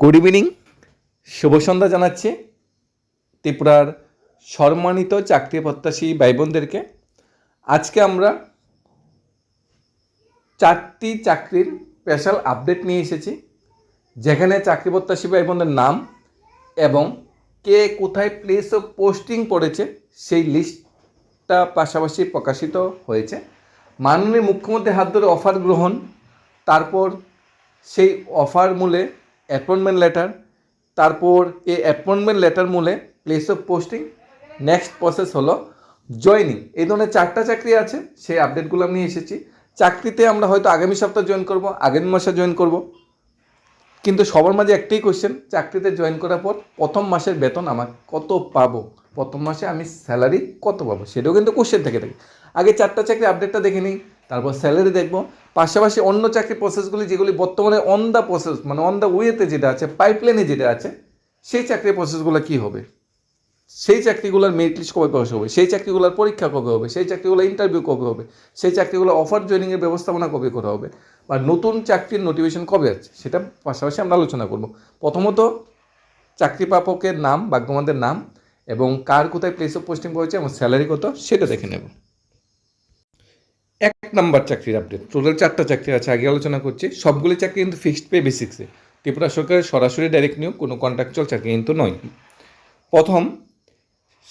Good evening, শুভ সন্ধ্যা জানাচ্ছি ত্রিপুরার সম্মানিত চাকরি প্রত্যাশী ভাই বোনদেরকে। আজকে আমরা 4টি চাকরির স্পেশাল আপডেট নিয়ে এসেছি, যেখানে চাকরি প্রত্যাশী ভাই বোনদের নাম এবং কে কোথায় প্লেস অফ পোস্টিং পড়েছে সেই লিস্টটা পাশাপাশি প্রকাশিত হয়েছে। মাননীয় মুখ্যমন্ত্রীর হাত ধরে অফার গ্রহণ, তারপর সেই অফার মূলে অ্যাপয়েন্টমেন্ট লেটার, তারপর এই অ্যাপয়েন্টমেন্ট লেটার মূলে place of posting, next process হলো জয়নিং। এই ধরনের 4টা চাকরি আছে, সেই আপডেটগুলো আমি এসেছি। চাকরিতে আমরা হয়তো আগামী সপ্তাহে জয়েন করব, আগামী মাসে জয়েন করব, কিন্তু সবার মাঝে একটাই কোয়েশ্চেন, চাকরিতে জয়েন করার পর প্রথম মাসের বেতন আমার কত পাবো, প্রথম মাসে আমি স্যালারি কত পাবো, সেটাও কিন্তু কোয়েশ্চেন থেকে থাকে। আগে 4টা চাকরি আপডেটটা দেখে নিই, তারপর স্যালারি দেখব, পাশাপাশি অন্য চাকরি প্রসেসগুলি যেগুলি বর্তমানে অন দ্য প্রসেস মানে অন দ্য ওয়েতে যেটা আছে, পাইপলাইনে যেটা আছে, সেই চাকরির প্রসেসগুলো কী হবে, সেই চাকরিগুলোর মেরিট লিস্ট কবে প্রকাশ হবে, সেই চাকরিগুলোর পরীক্ষা কবে হবে, সেই চাকরিগুলো ইন্টারভিউ কবে হবে, সেই চাকরিগুলো অফার জয়েনিংয়ের ব্যবস্থাপনা কবে করা হবে, বা নতুন চাকরির নোটিফিকেশন কবে আছে, সেটা পাশাপাশি আমরা আলোচনা করব। প্রথমত চাকরি প্রাপকের নাম, ভাগ্যবানদের নাম এবং কার কোথায় প্লেস অফ পোস্টিং পড়েছে এবং স্যালারি কত সেটা দেখে নেব। 1 নম্বর চাকরির আপডেট, টোটাল 4টা চাকরি আছে, আগে আলোচনা করছি। সবগুলি চাকরি কিন্তু ফিক্সড পে বেসিক্সে, ত্রিপুরা সরকারের সরাসরি ডাইরেক্ট নিয়োগ, কোনো কন্ট্রাকচুয়াল চাকরি কিন্তু নয়। প্রথম,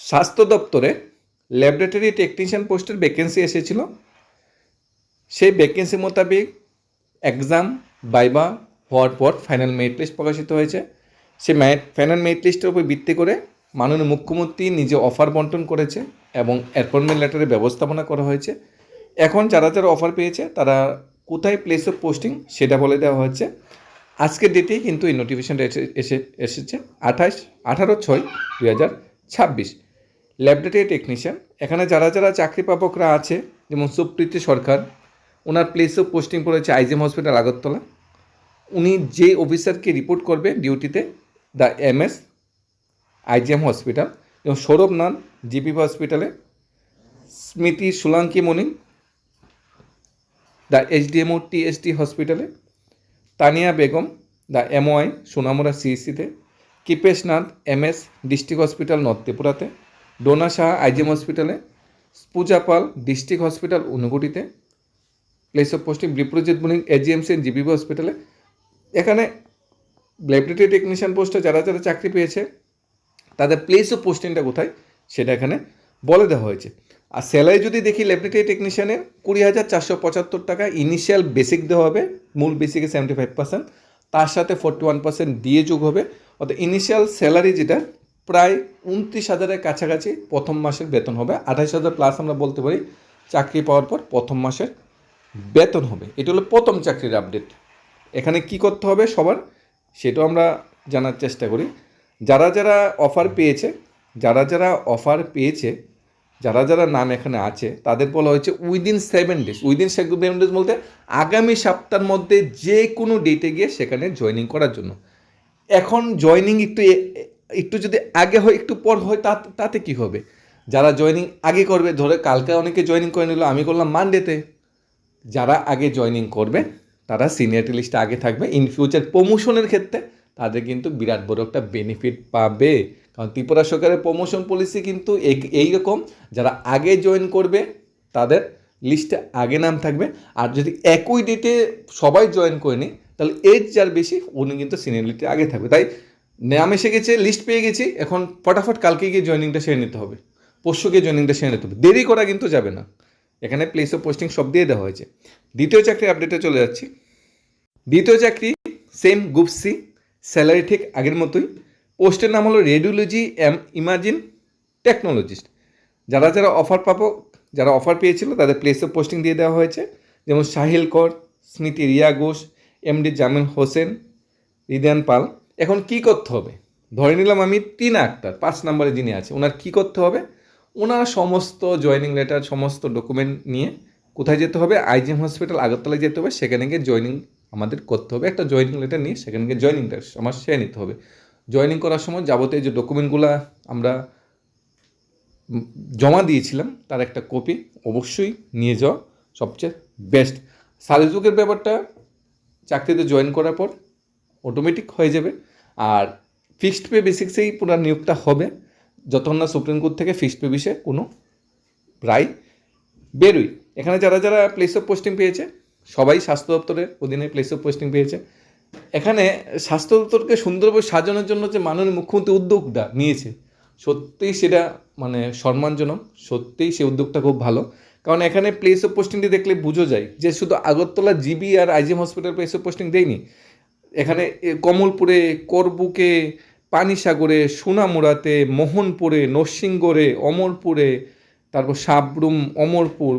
স্বাস্থ্য দপ্তরে ল্যাবরেটরি টেকনিশিয়ান পোস্টের ভ্যাকেন্সি এসেছিল। সেই ভ্যাকেন্সি মোতাবেক এক্সাম ভাইভা হওয়ার পর ফাইনাল মেরিট লিস্ট প্রকাশিত হয়েছে। সেই ফাইনাল মেরিট লিস্টের উপর ভিত্তি করে মাননীয় মুখ্যমন্ত্রী নিজে অফার বন্টন করেছে এবং অ্যাপয়েন্টমেন্ট লেটারের ব্যবস্থাপনা করা হয়েছে। এখন যারা যারা অফার পেয়েছে তারা কোথায় প্লেস অফ পোস্টিং সেটা বলে দেওয়া হচ্ছে। আজকের ডেটেই কিন্তু এই নোটিফিকেশনটা এসেছে 18/6/2026। ল্যাবরেটরি টেকনিশিয়ান, এখানে যারা যারা চাকরি প্রাপকরা আছে, যেমন সুপ্রীতি সরকার, ওনার প্লেস অফ পোস্টিং পড়েছে আইজিএম হসপিটাল আগরতলা। উনি যে অফিসারকে রিপোর্ট করবে ডিউটিতে, দ্য MS আইজিএম হসপিটাল। এবং সৌরভ নান জিপি হসপিটালে, Smriti Solanki Moni the HDMO TST হসপিটালে, তানিয়া বেগম দ্য MOI সোনামুড়া CECতে, Kripesh Nath MS district hospital North ত্রিপুরাতে, ডোনা শাহ আইজিএম হসপিটালে, পূজা পাল ডিস্ট্রিক্ট হসপিটাল ঊনকোটিতে, প্লেস অফ পোস্টিং বিপ্রজিৎ বুনিং AGMC জিবিবি হসপিটালে। এখানে ল্যাবরেটরি টেকনিশিয়ান পোস্টে যারা যারা চাকরি পেয়েছে তাদের প্লেস অফ পোস্টিংটা কোথায় সেটা এখানে বলে দেওয়া হয়েছে। আর স্যালারি যদি দেখি, ল্যাবরেটরি টেকনিশিয়ানের 20,475 টাকা ইনিশিয়াল বেসিক দেওয়া হবে, মূল বেসিকে 75%, তার সাথে 41% দিয়ে যোগ হবে, অর্থাৎ ইনিশিয়াল স্যালারি যেটা প্রায় 29,000-এর কাছাকাছি প্রথম মাসের বেতন হবে। 28,000 প্লাস আমরা বলতে পারি চাকরি পাওয়ার পর প্রথম মাসের বেতন হবে। এটা হলো প্রথম চাকরির আপডেট। এখানে কি করতে হবে সবার সেটাও আমরা জানার চেষ্টা করি। যারা যারা অফার পেয়েছে, যারা যারা নাম এখানে আছে তাদের বলা হয়েছে উইদিন 7 ডেজ। উইদিন 7 ডেজ বলতে আগামী সপ্তাহের মধ্যে যে কোনো ডেটে গিয়ে সেখানে জয়েনিং করার জন্য। এখন জয়েনিং একটু যদি আগে হয় একটু পর হয় তাতে কি হবে, যারা জয়েনিং আগে করবে, ধরে কালকে অনেকে জয়েনিং করে নিল, আমি করলাম মানডেতে, যারা আগে জয়েনিং করবে তারা সিনিয়রিটি লিস্টে আগে থাকবে। ইন ফিউচার প্রমোশনের ক্ষেত্রে তাদের কিন্তু বিরাট বড় একটা বেনিফিট পাবে, কারণ ত্রিপুরা সরকারের প্রমোশন পলিসি কিন্তু এইরকম, যারা আগে জয়েন করবে তাদের লিস্টে আগে নাম থাকবে। আর যদি একই ডেটে সবাই জয়েন করে নিই তাহলে এজ যার বেশি উনি কিন্তু সিনিয়রিটি আগে থাকবে। তাই নাম এসে গেছে, লিস্ট পেয়ে গেছি, এখন ফটাফট কালকে গিয়ে জয়েনিংটা সেরে নিতে হবে, পরশু গিয়ে জয়েনিংটা সেরে নিতে হবে, দেরি করা কিন্তু যাবে না। এখানে প্লেস অফ পোস্টিং সব দিয়ে দেওয়া হয়েছে। দ্বিতীয় চাকরি আপডেটে চলে যাচ্ছি। দ্বিতীয় চাকরি সেম গ্রুপ সি, স্যালারি ঠিক আগের মতোই। পোস্টের নাম হলো রেডিওলজি ইমাজিন টেকনোলজিস্ট। যারা যারা যারা অফার পেয়েছিল তাদের প্লেস অফ পোস্টিং দিয়ে দেওয়া হয়েছে, যেমন সাহিল কর, স্মৃতি রিয়া ঘোষ, MD জামিল হোসেন, রিদান পাল। এখন কি করতে হবে, ধরে নিলাম আমি টিনা আক্তার 5 নম্বরে যিনি আছে, ওনার কি করতে হবে, ওনার সমস্ত জয়েনিং লেটার সমস্ত ডকুমেন্ট নিয়ে কোথায় যেতে হবে, আইজিএম হসপিটাল আগরতলায় যেতে হবে, সেখানে গিয়ে জয়েনিং আমাদের করতে হবে। একটা জয়েনিং লেটার নিয়ে সেখানে গিয়ে জয়েনিংটা আমার সেরে নিতে হবে। জয়েনিং করার সময় যাবতীয় যে ডকুমেন্টগুলো আমরা জমা দিয়েছিলাম তার একটা কপি অবশ্যই নিয়ে যাওয়া সবচেয়ে বেস্ট। সার্ভিসবুকের ব্যাপারটা চাকরিতে জয়েন করার পর অটোমেটিক হয়ে যাবে, আর ফিক্সড পে বেসিক্সেই পুরো নিয়োগটা হবে, যতক্ষণ না সুপ্রিম কোর্ট থেকে ফিক্সড পে বিষয়ে কোনো রায় বেরোই। এখানে যারা যারা প্লেস অফ পোস্টিং পেয়েছে সবাই স্বাস্থ্য দপ্তরের অধীনে প্লেস অফ পোস্টিং পেয়েছে। এখানে স্বাস্থ্য দপ্তরকে সুন্দরভাবে সাজানোর জন্য যে মাননীয় মুখ্যমন্ত্রী উদ্যোগটা নিয়েছে, সত্যিই সেটা মানে সম্মানজনক, সত্যিই সেই উদ্যোগটা খুব ভালো। কারণ এখানে প্লেস অফ পোস্টিংটি দেখলে বুঝো যায় যে শুধু আগরতলা জিবি আর IGM hospital place of posting দেয়নি, এখানে কমলপুরে, করবুকে, পানিসাগরে, সোনামুড়াতে, মোহনপুরে, নরসিংগড়ে, অমরপুরে, তারপর সাবরুম, অমরপুর,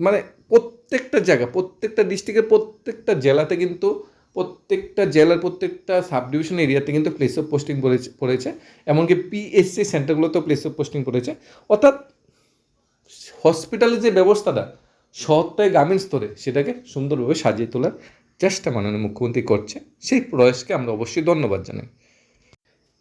মানে প্রত্যেকটা জায়গা, প্রত্যেকটা ডিস্ট্রিক্টের প্রত্যেকটা জেলাতে কিন্তু প্রত্যেকটা জেলার প্রত্যেকটা সাব ডিভিশন এরিয়াতে কিন্তু প্লেস অফ পোস্টিং পড়েছে। এমনকি পিএসসি সেন্টারগুলোতেও প্লেস অফ পোস্টিং পড়েছে। অর্থাৎ হসপিটালের যে ব্যবস্থাটা শহরটায় গ্রামীণ স্তরে সেটাকে সুন্দরভাবে সাজিয়ে তোলার চেষ্টা মাননীয় মুখ্যমন্ত্রী করছে, সেই প্রয়াসকে আমরা অবশ্যই ধন্যবাদ জানাই।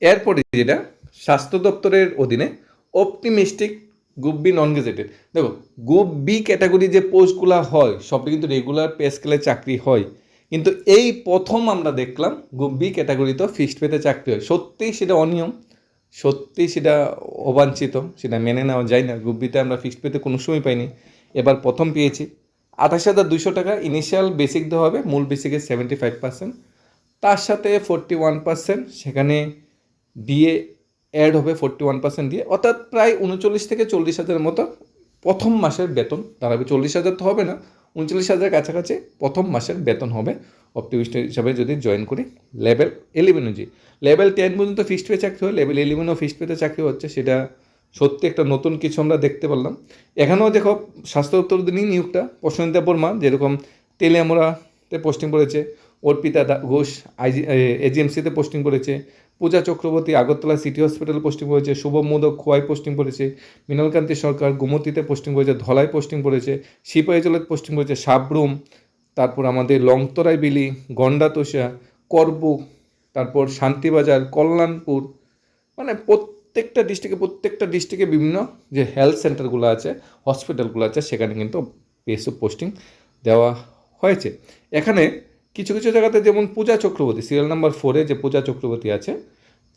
এরপরে যেটা স্বাস্থ্য দপ্তরের অধীনে optimistic group B non gazetted, দেখো গ্রুপ বি ক্যাটাগরি যে পোস্টগুলো হয় সবটা কিন্তু রেগুলার পে স্কেলে চাকরি হয়, কিন্তু এই প্রথম আমরা দেখলাম গ্রুপ বি ক্যাটাগরিতেও ফিক্সড পেতে চাকরি হয়। সত্যিই সেটা অনিয়ম, সত্যিই সেটা অবাঞ্ছিত, সেটা মেনে নেওয়া যায় না। গ্রুপ বিতে আমরা ফিক্সড পেতে কোনো সময় পাইনি, এবার প্রথম পেয়েছি। 28,200 টাকা ইনিশিয়াল বেসিক দেওয়া হবে, মূল বেসিকের 75%, তার সাথে 41% সেখানে দিয়ে অ্যাড হবে, 41% দিয়ে, অর্থাৎ প্রায় 39 থেকে 40,000 মতো প্রথম মাসের বেতন দাঁড়াবে। 40,000 তো হবে না, 39,000 কাছাকাছি প্রথম মাসের বেতন হবে অপটিমিস্ট হিসাবে যদি জয়েন করি। লেভেল 11 অনুযায়ী লেভেল 10 পর্যন্ত ফিক্সড পে চাকরি হয়, লেভেল 11ও ফিক্সড পেতে চাকরি হচ্ছে, সেটা সত্যি একটা নতুন কিছু আমরা দেখতে পারলাম। এখানেও দেখো স্বাস্থ্য দপ্তর দিনই নিয়োগটা প্রসন্নিতা বর্মা যেরকম তেলিয়ামুড়াতে পোস্টিং করেছে, অর্পিতা ঘোষ এজিএমসিতে পোস্টিং করেছে, পূজা চক্রবর্তী আগরতলা সিটি হসপিটালে পোস্টিং করেছে, শুভম মোদক খোয়াই পোস্টিং করেছে, মৃণালকান্তি সরকার গুমতিতে পোস্টিং করেছে, ধলাই পোস্টিং করেছে, সিপাহীজলায় পোস্টিং করেছে, সাবরুম, তারপর আমাদের লংতরাই বিলি, গন্ডাতোষা, করবুক, তারপর শান্তিবাজার, কল্যাণপুর, মানে প্রত্যেকটা ডিস্ট্রিক্টে বিভিন্ন যে হেলথ সেন্টারগুলো আছে, হসপিটালগুলো আছে, সেখানে কিন্তু প্লেস অফ পোস্টিং দেওয়া হয়েছে। এখানে কিছু কিছু জায়গাতে যেমন পূজা চক্রবর্তী সিরিয়াল নাম্বার 4-এ যে পূজা চক্রবর্তী আছে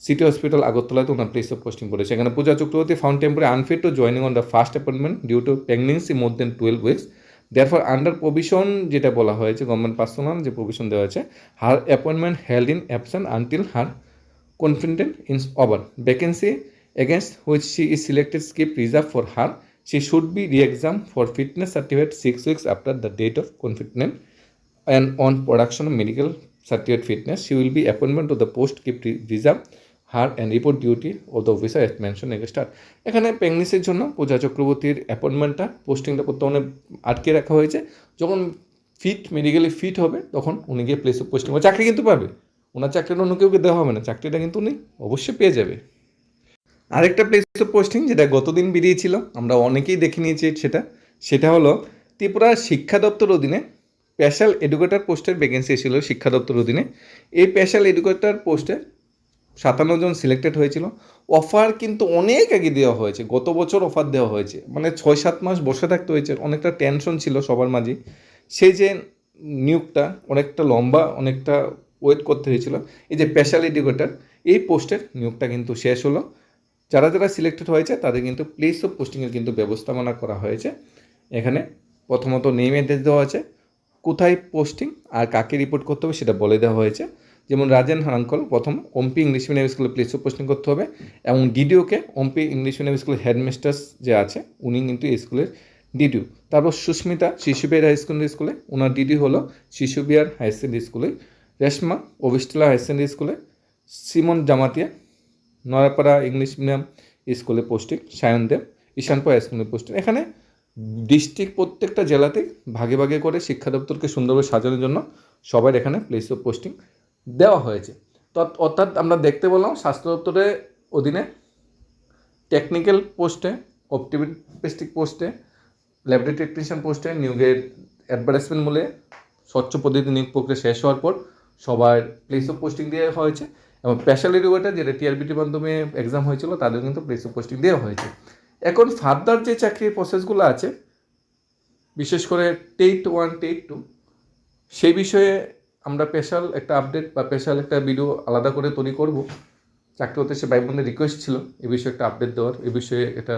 সিটি হসপিটাল আগরতলাতে ওনার প্লেস অফ পোস্টিং করেছে। এখানে Puja Chakraborty found temporary unfit to joining on the first appointment due to pregnancy more than 12 weeks, therefore under provision যেটা বলা হয়েছে গভর্নমেন্ট পার্সোনাল যে প্রভিশন দেওয়া আছে, her appointment held in absent until her confident in over, vacancy against which she is selected skip reserved for her, she should be re-examined for fitness certificate 6 weeks after the date of confinement, and on production of medical certificate fitness she will be appointment to the post keep reserved her and report duty of the officer as mentioned against her। এখানে প্রেগনেন্সির জন্য পূজা চক্রবর্তীর অ্যাপয়েন্টমেন্টটা পোস্টিংটা বর্তমানে আটকে রাখা হয়েছে, যখন medically fit হবে তখন উনি গিয়ে প্লেস অফ পোস্টিং চাকরি কিন্তু পাবে, ওনার চাকরিটা অন্য কেউকে দেওয়া হবে না, চাকরিটা কিন্তু উনি অবশ্যই পেয়ে যাবে। আরেকটা প্লেস অফ পোস্টিং যেটা গতদিন বেরিয়েছিল, আমরা অনেকেই দেখে নিয়েছি, সেটা হলো ত্রিপুরার শিক্ষা দপ্তর অধীনে স্পেশাল এডুকেটর পোস্টের ভ্যাকেন্সি ছিল শিক্ষা দপ্তর অধীনে। এই স্পেশাল এডুকেটর পোস্টে 57 জন সিলেক্টেড হয়েছিল। অফার কিন্তু অনেক আগে দেওয়া হয়েছে, গত বছর অফার দেওয়া হয়েছে, মানে 6-7 মাস বসে থাকতে হয়েছে, অনেকটা টেনশন ছিল সবার মাঝে। সেই যে নিয়োগটা অনেকটা লম্বা, অনেকটা ওয়েট করতে হয়েছিল। এই যে স্পেশাল এডুকেটর এই পোস্টের নিয়োগটা কিন্তু শেষ হলো। যারা যারা সিলেক্টেড হয়েছে তাদের কিন্তু প্লেস অফ পোস্টিংয়ের কিন্তু ব্যবস্থাপনা করা হয়েছে। এখানে প্রথমত নেম অ্যাড্রেস দেওয়া আছে, কোথায় পোস্টিং আর কাকে রিপোর্ট করতে হবে সেটা বলে দেওয়া হয়েছে। যেমন রাজেন হারাঙ্কল প্রথম ওমপি ইংলিশ মিডিয়াম স্কুলে প্লেস অফ পোস্টিং করতে হবে, এবং ডিডিওকে ওমপি ইংলিশ মিডিয়াম স্কুলের হেডমাস্টার্স যে আছে উনি কিন্তু এই স্কুলের ডিডিও। তারপর সুস্মিতা শিশুবিহার হাই সেকেন্ডারি স্কুলে, ওনার ডিডি হলো শিশুবিহার হাই সেকেন্ডারি স্কুলে। রেশমা অবিস্টলা হাই সেকেন্ডারি স্কুলে। Simon Jamatia Nayapara English medium স্কুলে পোস্টিং। সায়নদেব ঈশানপুর হাই স্কুলে পোস্টিং। এখানে ডিস্ট্রিক্ট প্রত্যেকটা জেলাতে ভাগে ভাগে করে শিক্ষা দপ্তরকে সুন্দরভাবে সাজানোর জন্য সবার এখানে প্লেস অফ পোস্টিং দেওয়া হয়েছে। অর্থাৎ আমরা দেখতে পেলাম স্বাস্থ্য দপ্তরের অধীনে টেকনিক্যাল পোস্টে, অপটিমিস্টিক পোস্টে, ল্যাবরেটরি টেকনিশিয়ান পোস্টে নিয়োগের অ্যাডভার্টাইজমেন্ট মূলে স্বচ্ছ পদ্ধতি নিয়োগ প্রক্রিয়া শেষ হওয়ার পর সবার প্লেস অফ পোস্টিং দেওয়া হয়েছে, এবং স্পেশাল এডুকেটর যেটা টিআরবিটির মাধ্যমে এক্সাম হয়েছিল তাদের কিন্তু প্লেস অফ পোস্টিং দেওয়া হয়েছে। এখন ফার্দার যে চাকরির প্রসেসগুলো আছে, বিশেষ করে টেট 1 টেট 2, সেই বিষয়ে আমরা স্পেশাল একটা আপডেট বা স্পেশাল একটা ভিডিও আলাদা করে তৈরি করব। চাকরি হতে সে ভাই বোনদের রিকোয়েস্ট ছিল এই বিষয়ে একটা আপডেট দেওয়ার, এই বিষয়ে একটা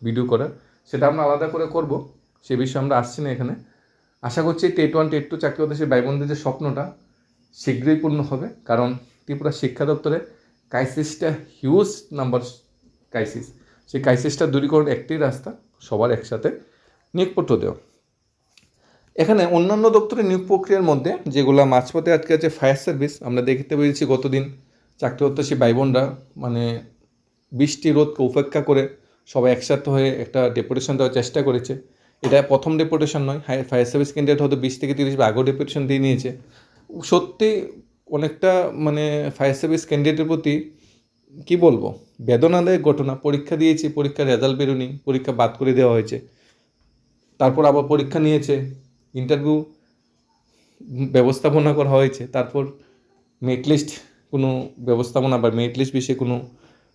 ভিডিও করার, সেটা আমরা আলাদা করে করব। সে বিষয়ে আমরা আসছি না এখানে। আশা করছি টেট 1 টেট 2 চাকরি হতে সে ভাই বোনদের যে স্বপ্নটা শীঘ্রই পূর্ণ হবে, কারণ ত্রিপুরা শিক্ষা দপ্তরে ক্রাইসিসটা হিউজ নাম্বার ক্রাইসিস। সেই ক্রাইসিসটা দূরীকরণ একটাই রাস্তা, সবার একসাথে নিয়োগপত্র দেওয়া। এখানে অন্যান্য দপ্তরের নিয়োগ প্রক্রিয়ার মধ্যে যেগুলো মাঝপথে আটকে আছে, ফায়ার সার্ভিস আমরা দেখতে পেরেছি গতদিন চাকরি প্রত্যাশী ভাই বোনরা মানে বৃষ্টি রোদকে উপেক্ষা করে সবাই একসাথে হয়ে একটা ডেপুটেশন দেওয়ার চেষ্টা করেছে। এটা প্রথম ডেপুটেশন নয়, ফায়ার সার্ভিস ক্যান্ডিডেট হয়তো 20 থেকে 30 আগেও ডেপুটেশন দিয়ে নিয়েছে। সত্যি অনেকটা মানে ফায়ার সার্ভিস ক্যান্ডিডেটের প্রতি কী বলবো, বেদনাদায়ক ঘটনা। পরীক্ষা দিয়েছি, পরীক্ষার রেজাল্ট বেরোনি, পরীক্ষা বাদ করে দেওয়া হয়েছে, তারপর আবার পরীক্ষা নিয়েছে, ইন্টারভিউ ব্যবস্থাপনা করা হয়েছে, তারপর মেরিট লিস্ট কোনো ব্যবস্থাপনা বা মেরিট লিস্ট বিষয়ে কোনো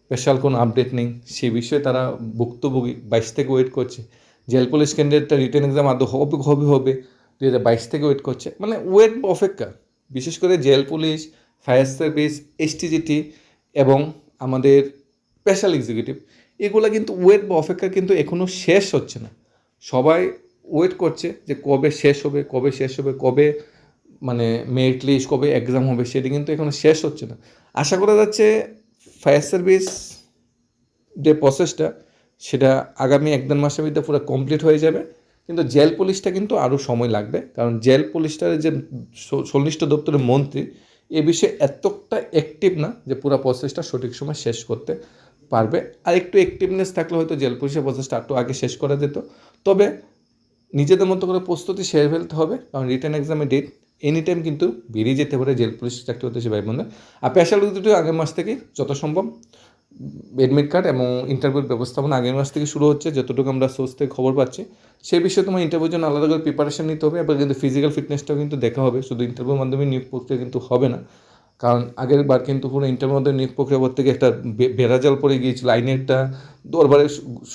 স্পেশাল কোনো আপডেট নেই। সেই বিষয়ে তারা ভুক্তভোগী 22 থেকে ওয়েট করছে। জেল পুলিশ ক্যান্ডিডেটটা রিটেন এক্সাম আদৌ হবে 2022 থেকে ওয়েট করছে, মানে ওয়েট অপেক্ষা। বিশেষ করে jail police, fire service, STGT এবং আমাদের স্পেশাল এক্সিকিউটিভ, এগুলো কিন্তু ওয়েট বা অপেক্ষা কিন্তু এখনও শেষ হচ্ছে না। সবাই ওয়েট করছে যে কবে শেষ হবে, কবে মানে মেরিট লিস্ট, কবে এক্সাম হবে, সেটি কিন্তু এখনো শেষ হচ্ছে না। আশা করা যাচ্ছে ফায়ার সার্ভিস যে প্রসেসটা সেটা আগামী 1-1.5 মাসের মধ্যে পুরো কমপ্লিট হয়ে যাবে। কিন্তু জেল পুলিশটা কিন্তু আরও সময় লাগবে, কারণ জেল পুলিশটার যে সংশ্লিষ্ট দপ্তরের মন্ত্রী এ বিষয়ে এতটা অ্যাক্টিভ না যে পুরো প্রসেসটা সঠিক সময় শেষ করতে পারবে। আর একটু অ্যাক্টিভনেস থাকলে হয়তো জেল পুলিশের প্রসেসটা একটু আগে শেষ করা যেত। তবে নিজেদের মতো করে প্রস্তুতি সেরে ফেলতে হবে, কারণ রিটার্ন এক্সামের ডেট এনি টাইম কিন্তু বেরিয়ে যেতে পারে জেল পুলিশ চাকরি হতে ভাই বোনদের। আর স্পেশাল এক্সিকিউটিভ আগের মাস থেকেই যত সম্ভব এডমিট কার্ড এবং ইন্টারভিউর ব্যবস্থাপনা আগের মাস থেকে শুরু হচ্ছে, যতটুকু আমরা সোর্স থেকে খবর পাচ্ছি। সেই বিষয়ে তোমার ইন্টারভিউর জন্য আলাদা করে প্রিপারেশন নিতে হবে, এবার কিন্তু ফিজিক্যাল ফিটনেসটাও কিন্তু দেখা হবে, শুধু ইন্টারভিউর মাধ্যমে নিয়োগ প্রক্রিয়া কিন্তু হবে না। কারণ আগের বার কিন্তু পুরো ইন্টারভিউর মধ্যে নিয়োগ প্রক্রিয়া থেকে একটা বেড়াজাল পড়ে গিয়েছিল, আইনের একটা দরবারে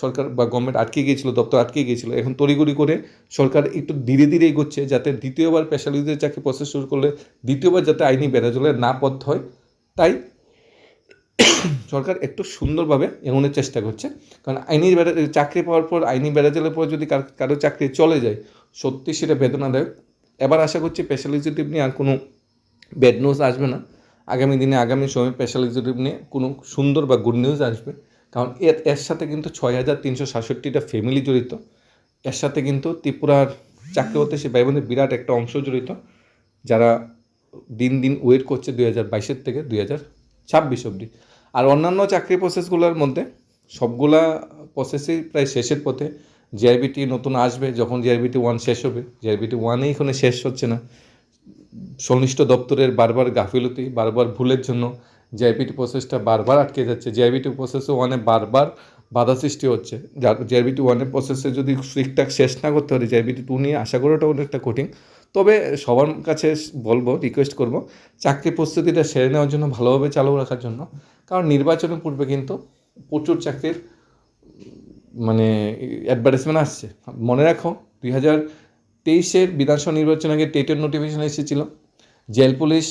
সরকার বা গভর্নমেন্ট আটকে গিয়েছিল, দপ্তর আটকে গিয়েছিল। এখন তড়িঘড়ি করে সরকার একটু ধীরে ধীরে এগোচ্ছে, যাতে দ্বিতীয়বার স্পেশালিস্টদের চাকরি প্রসেস শুরু করলে দ্বিতীয়বার যাতে আইনি বেড়াজালে না পড়তে হয়, তাই সরকার একটু সুন্দরভাবে এগোনোর চেষ্টা করছে। কারণ আইনি চাকরি পাওয়ার পর, আইনি বেড়াজালের পর যদি কারো চাকরি চলে যায়, সত্যি সেটা বেদনাদায়ক। এবার আশা করছি স্পেশাল এক্সিকিউটিভ নিয়ে আর কোনো ব্যাড নিউজ আসবে না। আগামী দিনে, আগামী সময়ে স্পেশাল এক্সিকিউটিভ নিয়ে কোনো সুন্দর বা গুড নিউজ আসবে। কারণ এর সাথে কিন্তু 6367টা ফ্যামিলি জড়িত। এর সাথে কিন্তু ত্রিপুরার চাকরি হতে সে ভাই বোনদের বিরাট একটা অংশ জড়িত, যারা দিন দিন ওয়েট করছে 2022 থেকে 2026 অবধি। আর অন্যান্য চাকরি প্রসেসগুলোর মধ্যে সবগুলা প্রসেসই প্রায় শেষের পথে। জিআরবিটি নতুন আসবে, যখন জিআরবিটি 1 শেষ হবে, জিআরবিটি 1 এখানে শেষ হচ্ছে না। সংশ্লিষ্ট দপ্তরের বারবার গাফিলতি, বারবার ভুলের জন্য জিআরবিটি প্রসেসটা বারবার আটকে যাচ্ছে। জিআরবিটি প্রসেসও 1 বারবার বাধা সৃষ্টি হচ্ছে। জিআরবিটি 1 প্রসেসে যদি ঠিকঠাক শেষ না করতে পারে, জিআরবিটি 2 নিয়ে আশা করাটা অনেকটা কঠিন। তবে সবার কাছে বলবো, রিকোয়েস্ট করব, চাকরি প্রস্তুতিটা সেরে নেওয়ার জন্য, ভালোভাবে চালু রাখার জন্য। কারণ নির্বাচনের পূর্বে কিন্তু প্রচুর চাকরির মানে অ্যাডভার্টাইজমেন্ট আসছে। মনে রাখো 2023 বিধানসভা নির্বাচন আগে টেটের নোটিফিকেশন এসেছিল। Jail police,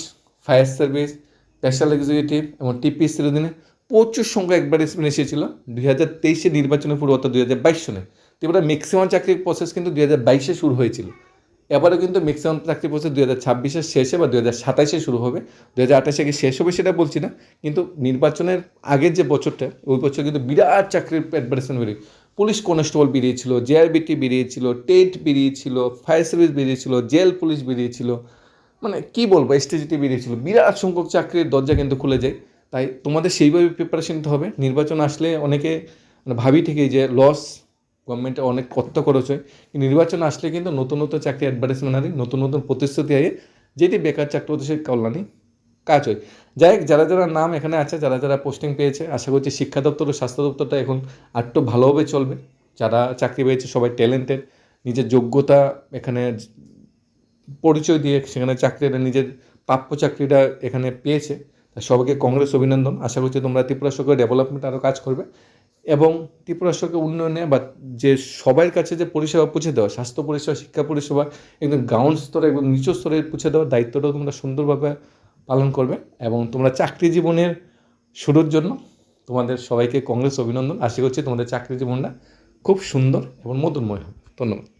fire service, special executive এবং টিপিএসসির অধীনে প্রচুর সংখ্যা অ্যাডভার্টাইজমেন্ট এসেছিল 2023 নির্বাচনের পূর্বে, অর্থাৎ 2022 সনে। এবারে ম্যাক্সিমাম চাকরির প্রসেস কিন্তু 2022 শুরু হয়েছিল। এবারও কিন্তু ম্যাক্সিমাম চাকরি প্রসেস 2026 শেষে বা 2027 শুরু হবে। 2028 শেষ হবে সেটা বলছি না, কিন্তু নির্বাচনের আগের যে বছরটা, ওই বছর কিন্তু বিরাট চাকরির অ্যাডভার্টাইজমেন্ট বেরিয়ে, পুলিশ কনস্টেবল বেরিয়েছিল, জেআরবিটি বেরিয়েছিল, টেট বেরিয়েছিল, ফায়ার সার্ভিস বেরিয়েছিল, জেল পুলিশ বেরিয়েছিল, মানে কী বলবো, এসটিজিটি বেরিয়েছিল। বিরাট সংখ্যক চাকরির দরজা কিন্তু খুলে যায়। তাই তোমাদের সেইভাবে প্রিপারেশন নিতে হবে। নির্বাচন আসলে অনেকে মানে ভাবি ঠিকই যে লস, গভর্নমেন্টে অনেক কষ্ট খরচ হয়, নির্বাচন আসলে কিন্তু নতুন নতুন চাকরি অ্যাডভার্টাইজমেন্ট আনে, নতুন নতুন প্রতিশ্রুতি আয়ে, যেটি বেকার চাকরি হতে সে কল্যাণী কাজ হয়। যাই হোক, যারা যারা নাম এখানে আছে, যারা যারা পোস্টিং পেয়েছে, আশা করছি শিক্ষা দপ্তর ও স্বাস্থ্য দপ্তরটা এখন আরটু ভালোভাবে চলবে। যারা চাকরি পেয়েছে সবাই ট্যালেন্টেড, নিজের যোগ্যতা এখানে পরিচয় দিয়ে সেখানে চাকরিটা, নিজের প্রাপ্য চাকরিটা এখানে পেয়েছে। সবাইকে কংগ্রেস, অভিনন্দন। আশা করছি তোমরা ত্রিপুরা সরকারের ডেভেলপমেন্ট আরও কাজ করবে। এবং ত্রিপুরা সরকার উন্নয়নে বা যে সবার কাছে যে পরিষেবা পৌঁছে দেওয়া, স্বাস্থ্য পরিষেবা, শিক্ষা পরিষেবা একদম গ্রাউন্ড স্তরে এবং নিচু স্তরে পৌঁছে দেওয়ার দায়িত্বটাও তোমরা সুন্দরভাবে পালন করবে। এবং তোমরা চাকরি জীবনের শুরুর জন্য তোমাদের সবাইকে কংগ্রেস অভিনন্দন। আশা করছি তোমাদের চাকরি জীবনটা খুব সুন্দর এবং মধুরময় হবে। ধন্যবাদ।